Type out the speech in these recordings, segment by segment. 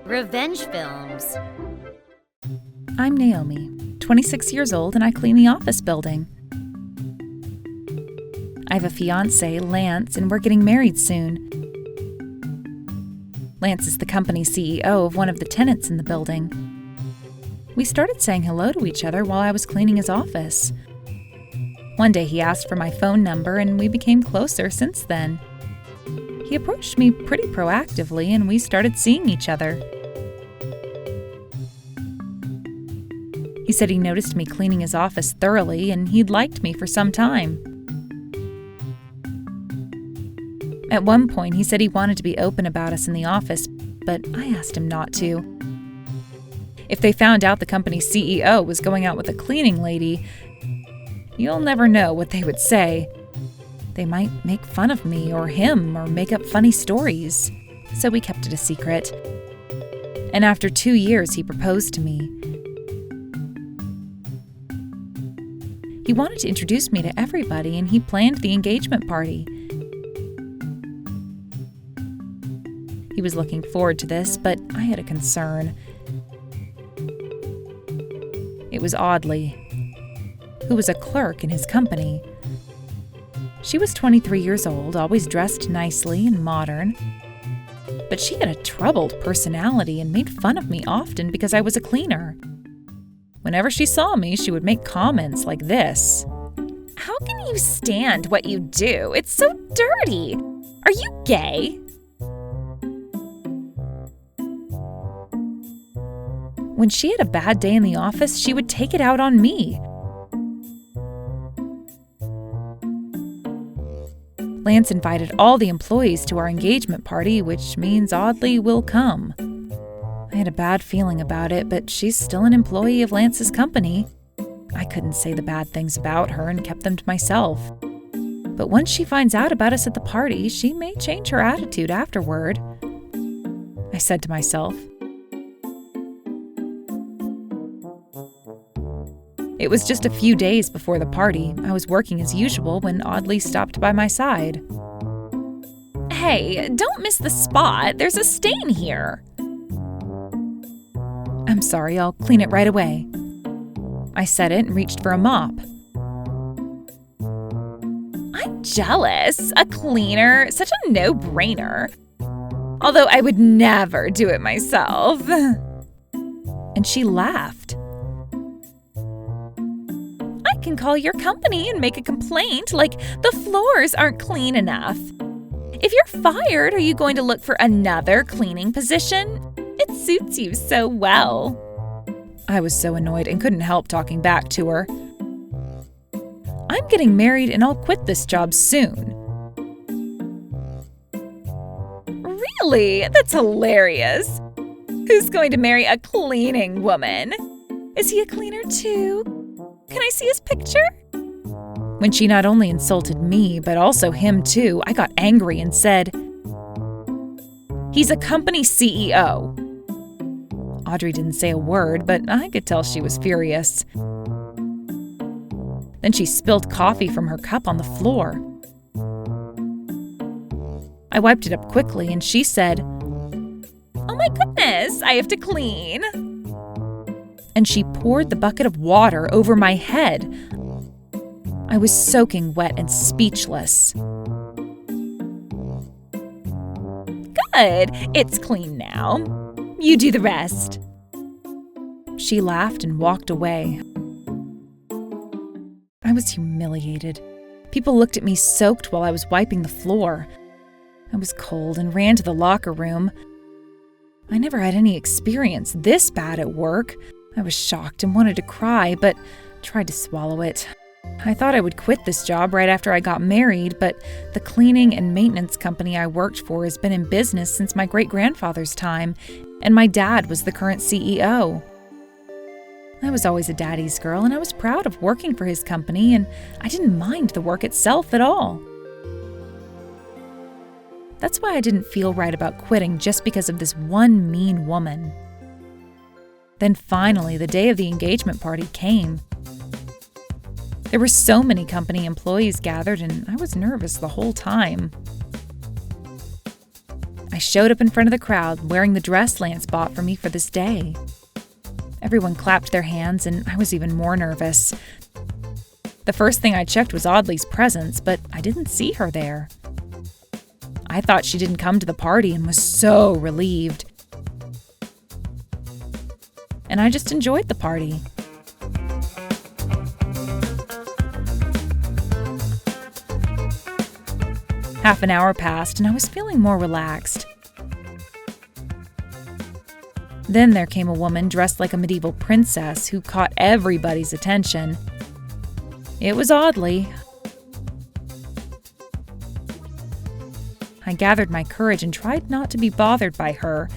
Revenge films. I'm Naomi, 26 years old, and I clean the office building. I have a fiancé, Lance, and we're getting married soon. Lance is the company CEO of one of the tenants in the building. We started saying hello to each other while I was cleaning his office. One day he asked for my phone number, and we became closer since then. He approached me pretty proactively, and we started seeing each other. He said he noticed me cleaning his office thoroughly, and he'd liked me for some time. At one point, he said he wanted to be open about us in the office, but I asked him not to. If they found out the company's CEO was going out with a cleaning lady, you'll never know what they would say. They might make fun of me or him or make up funny stories. So we kept it a secret. And after 2 years, he proposed to me. He wanted to introduce me to everybody, and he planned the engagement party. He was looking forward to this, but I had a concern. It was Audley, who was a clerk in his company. She was 23 years old, always dressed nicely and modern. But she had a troubled personality and made fun of me often because I was a cleaner. Whenever she saw me, she would make comments like this. "How can you stand what you do? It's so dirty. Are you gay?" When she had a bad day in the office, she would take it out on me. Lance invited all the employees to our engagement party, which means Audley will come. I had a bad feeling about it, but she's still an employee of Lance's company. I couldn't say the bad things about her and kept them to myself. But once she finds out about us at the party, she may change her attitude afterward. I said to myself. It was just a few days before the party. I was working as usual when Audley stopped by my side. "Hey, don't miss the spot. There's a stain here." "I'm sorry, I'll clean it right away." I said it and reached for a mop. "I'm jealous. A cleaner, such a no-brainer. Although I would never do it myself." And she laughed. "I can call your company and make a complaint, like the floors aren't clean enough. If you're fired, are you going to look for another cleaning position? It suits you so well." I was so annoyed and couldn't help talking back to her. "I'm getting married and I'll quit this job soon." "Really? That's hilarious. Who's going to marry a cleaning woman? Is he a cleaner too? Can I see his picture?" When she not only insulted me, but also him too, I got angry and said, "He's a company CEO." Audrey didn't say a word, but I could tell she was furious. Then she spilled coffee from her cup on the floor. I wiped it up quickly, and she said, "Oh my goodness, I have to clean." And she poured the bucket of water over my head. I was soaking wet and speechless. "Good, it's clean now. You do the rest." She laughed and walked away. I was humiliated. People looked at me soaked while I was wiping the floor. I was cold and ran to the locker room. I never had any experience this bad at work. I was shocked and wanted to cry, but tried to swallow it. I thought I would quit this job right after I got married, but the cleaning and maintenance company I worked for has been in business since my great-grandfather's time, and my dad was the current CEO. I was always a daddy's girl, and I was proud of working for his company, and I didn't mind the work itself at all. That's why I didn't feel right about quitting just because of this one mean woman. Then finally, the day of the engagement party came. There were so many company employees gathered, and I was nervous the whole time. I showed up in front of the crowd wearing the dress Lance bought for me for this day. Everyone clapped their hands, and I was even more nervous. The first thing I checked was Audley's presence, but I didn't see her there. I thought she didn't come to the party and was so relieved. And I just enjoyed the party. Half an hour passed, and I was feeling more relaxed. Then there came a woman dressed like a medieval princess who caught everybody's attention. It was Audley. I gathered my courage and tried not to be bothered by her,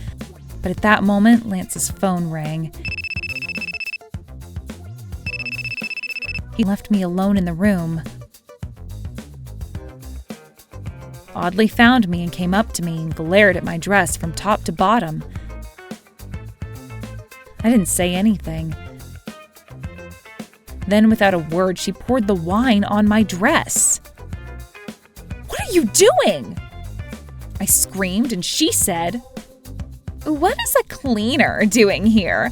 but at that moment, Lance's phone rang. He left me alone in the room. Audley found me and came up to me and glared at my dress from top to bottom. I didn't say anything. Then, without a word, she poured the wine on my dress. "What are you doing?" I screamed, and she said, "What is a cleaner doing here?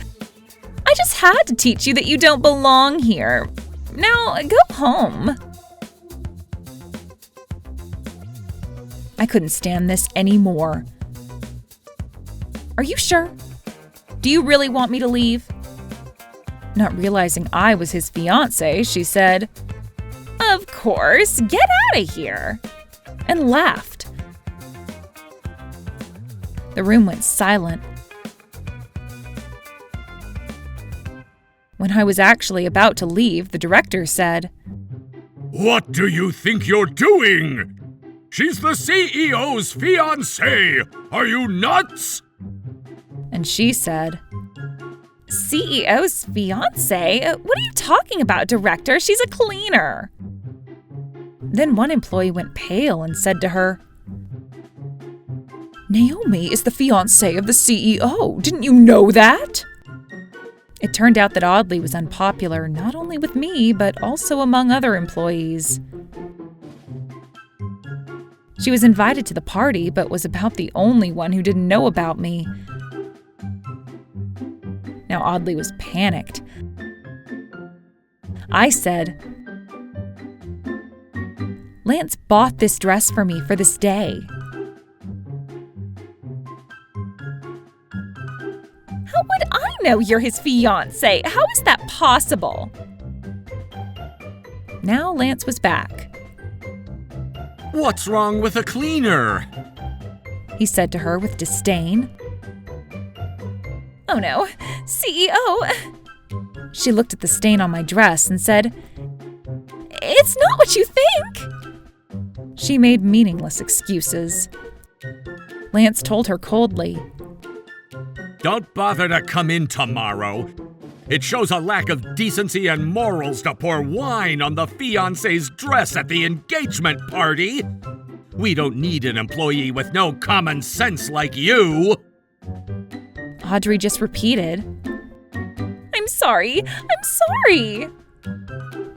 I just had to teach you that you don't belong here. Now, go home." I couldn't stand this anymore. "Are you sure? Do you really want me to leave?" Not realizing I was his fiancé, she said, "Of course, get out of here," and laughed. The room went silent. When I was actually about to leave, the director said, "What do you think you're doing? She's the CEO's fiancée! Are you nuts?" And she said, "CEO's fiancé? What are you talking about, director? She's a cleaner." Then one employee went pale and said to her, "Naomi is the fiancée of the CEO. Didn't you know that?" It turned out that Audley was unpopular not only with me, but also among other employees. She was invited to the party, but was about the only one who didn't know about me. Now Audley was panicked. I said, "Lance bought this dress for me for this day." "How would I know you're his fiancé? How is that possible?" Now Lance was back. "What's wrong with a cleaner?" he said to her with disdain. "Oh no, CEO." She looked at the stain on my dress and said, "It's not what you think." She made meaningless excuses. Lance told her coldly, "Don't bother to come in tomorrow. It shows a lack of decency and morals to pour wine on the fiancé's dress at the engagement party. We don't need an employee with no common sense like you." Audrey just repeated, I'm sorry.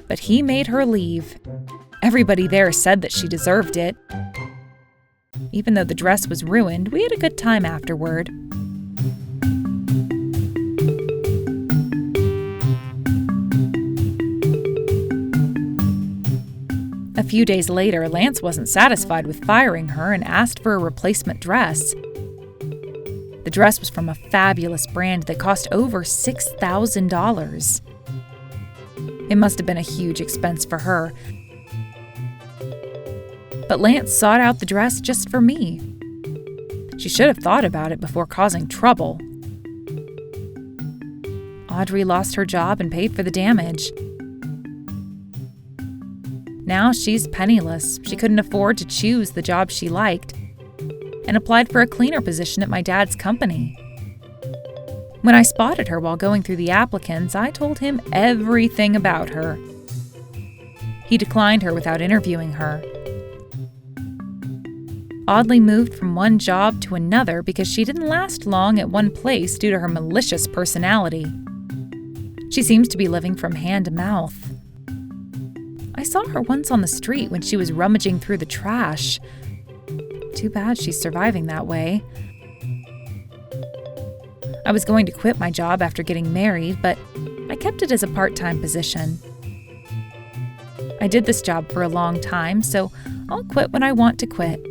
But he made her leave. Everybody there said that she deserved it. Even though the dress was ruined, we had a good time afterward. A few days later, Lance wasn't satisfied with firing her and asked for a replacement dress. The dress was from a fabulous brand that cost over $6,000. It must have been a huge expense for her. But Lance sought out the dress just for me. She should have thought about it before causing trouble. Audrey lost her job and paid for the damage. Now she's penniless. She couldn't afford to choose the job she liked and applied for a cleaner position at my dad's company. When I spotted her while going through the applicants, I told him everything about her. He declined her without interviewing her. Audley moved from one job to another because she didn't last long at one place due to her malicious personality. She seems to be living from hand to mouth. I saw her once on the street when she was rummaging through the trash. Too bad she's surviving that way. I was going to quit my job after getting married, but I kept it as a part-time position. I did this job for a long time, so I'll quit when I want to quit.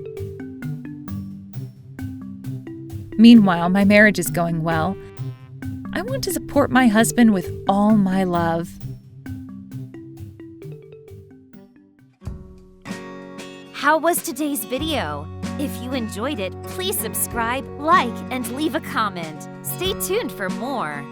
Meanwhile, my marriage is going well. I want to support my husband with all my love. How was today's video? If you enjoyed it, please subscribe, like, and leave a comment. Stay tuned for more.